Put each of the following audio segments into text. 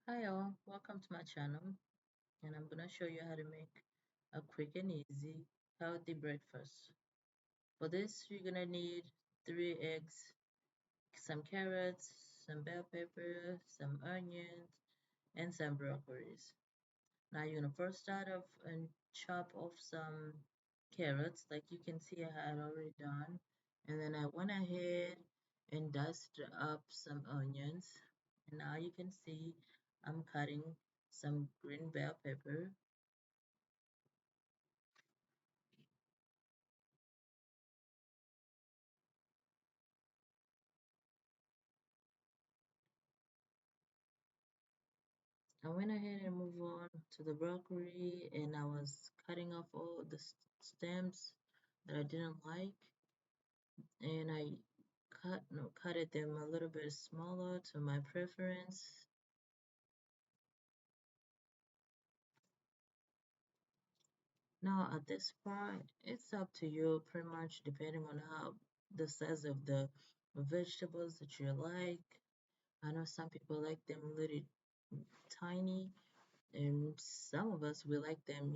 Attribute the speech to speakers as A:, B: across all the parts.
A: Hi all, welcome to my channel and I'm gonna show you how to make a quick and easy healthy breakfast. For this you're gonna need 3 eggs, some carrots, some bell pepper, some onions, and some broccolis. Now you're gonna first start off and chop off some carrots like you can see I had already done, and then I went ahead and dusted up some onions, and now you can see I'm cutting some green bell pepper. I went ahead and moved on to the broccoli, and I was cutting off all the stems that I didn't like, and I cutted them a little bit smaller to my preference. Now at this part, it's up to you pretty much depending on how the size of the vegetables that you like. I know some people like them little tiny, and some of us we like them,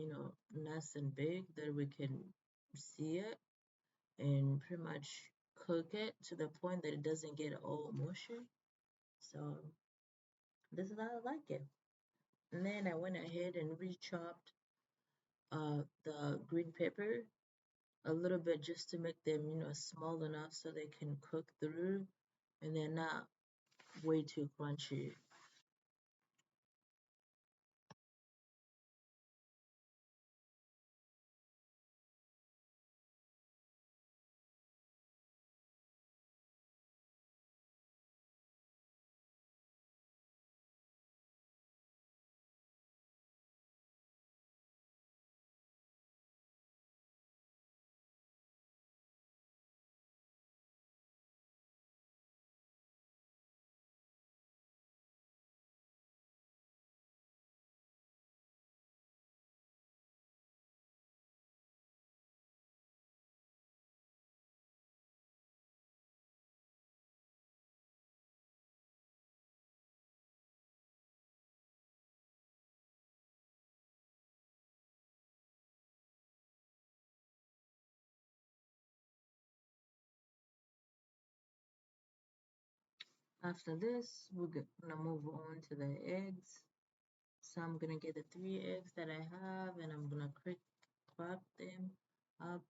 A: nice and big that we can see it and pretty much cook it to the point that it doesn't get all mushy. So this is how I like it. And then I went ahead and re-chopped the green pepper a little bit just to make them, small enough so they can cook through and they're not way too crunchy. After this, we're gonna move on to the eggs. So I'm gonna get the 3 eggs that I have and I'm gonna crack them up,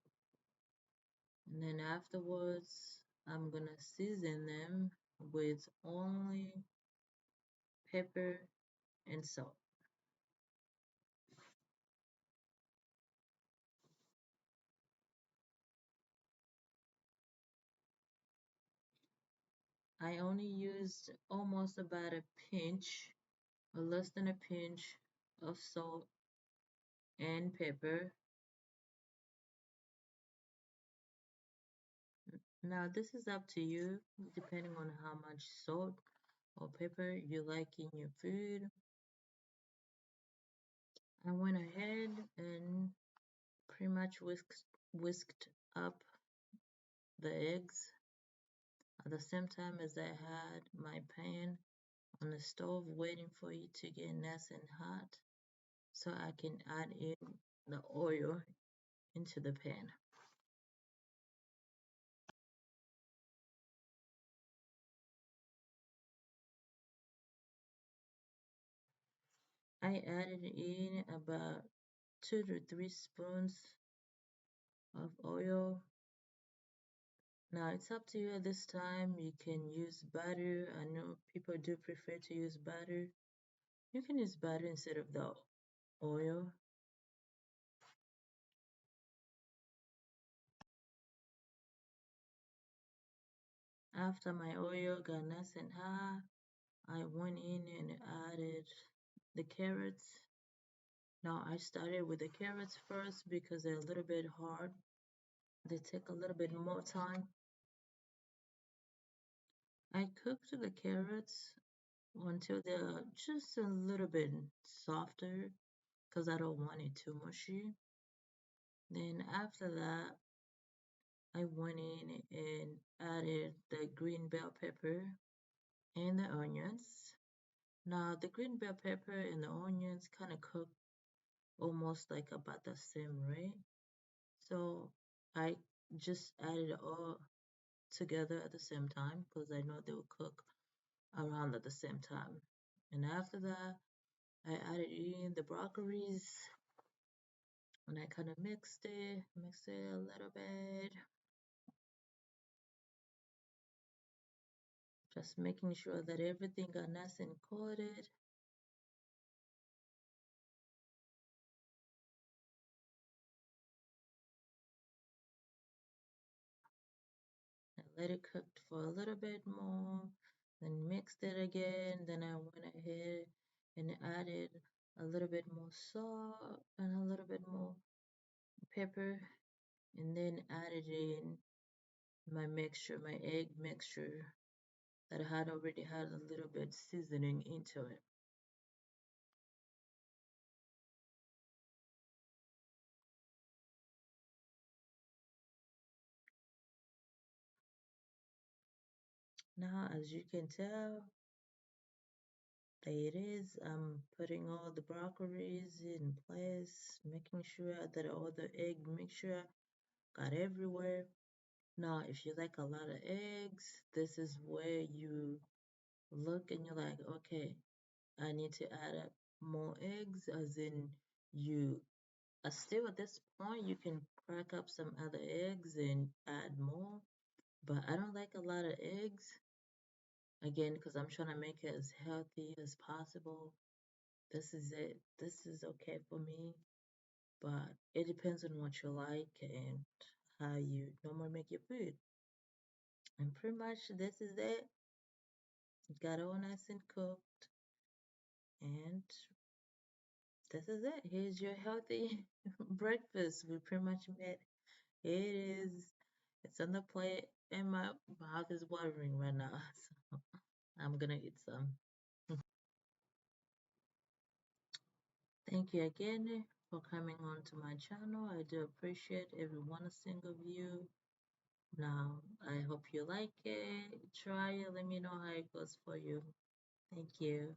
A: and then afterwards I'm gonna season them with only pepper and salt. I only used almost about a pinch or less than a pinch of salt and pepper. Now this is up to you depending on how much salt or pepper you like in your food. I went ahead and pretty much whisked up the eggs at the same time as I had my pan on the stove waiting for it to get nice and hot so I can add in the oil into the pan. I added in about 2 to 3 spoons of oil. Now it's up to you at this time. You can use butter. I know people do prefer to use butter. You can use butter instead of the oil. After my oil got nice and hot, I went in and added the carrots. Now I started with the carrots first because they're a little bit hard. They take a little bit more time. I cooked the carrots until they're just a little bit softer because I don't want it too mushy. Then after that, I went in and added the green bell pepper and the onions. Now the green bell pepper and the onions kind of cook almost like about the same rate. So I just added it all together at the same time because I know they will cook around at the same time. And after that, I added in the broccolis and I kind of mixed it a little bit, just making sure that everything got nice and coated. I let it cook for a little bit more, then mixed it again. Then I went ahead and added a little bit more salt and a little bit more pepper, and then added in my mixture, my egg mixture that I had already had a little bit seasoning into it. Now, as you can tell, there it is. I'm putting all the broccolis in place, making sure that all the egg mixture got everywhere. Now, if you like a lot of eggs, this is where you look and you're like, okay, I need to add up more eggs, as in you still at this point you can crack up some other eggs and add more, but I don't like a lot of eggs, again, because I'm trying to make it as healthy as possible. This is it. This is okay for me, but it depends on what you like and how you normally make your food. And pretty much this is it. Got it all nice and cooked, and this is it. Here's your healthy breakfast. We pretty much made it. Is. It's on the plate, and my mouth is watering right now. So I'm gonna eat some. Thank you again for coming on to my channel. I do appreciate every one single view. Now, I hope you like it. Try it. Let me know how it goes for you. Thank you.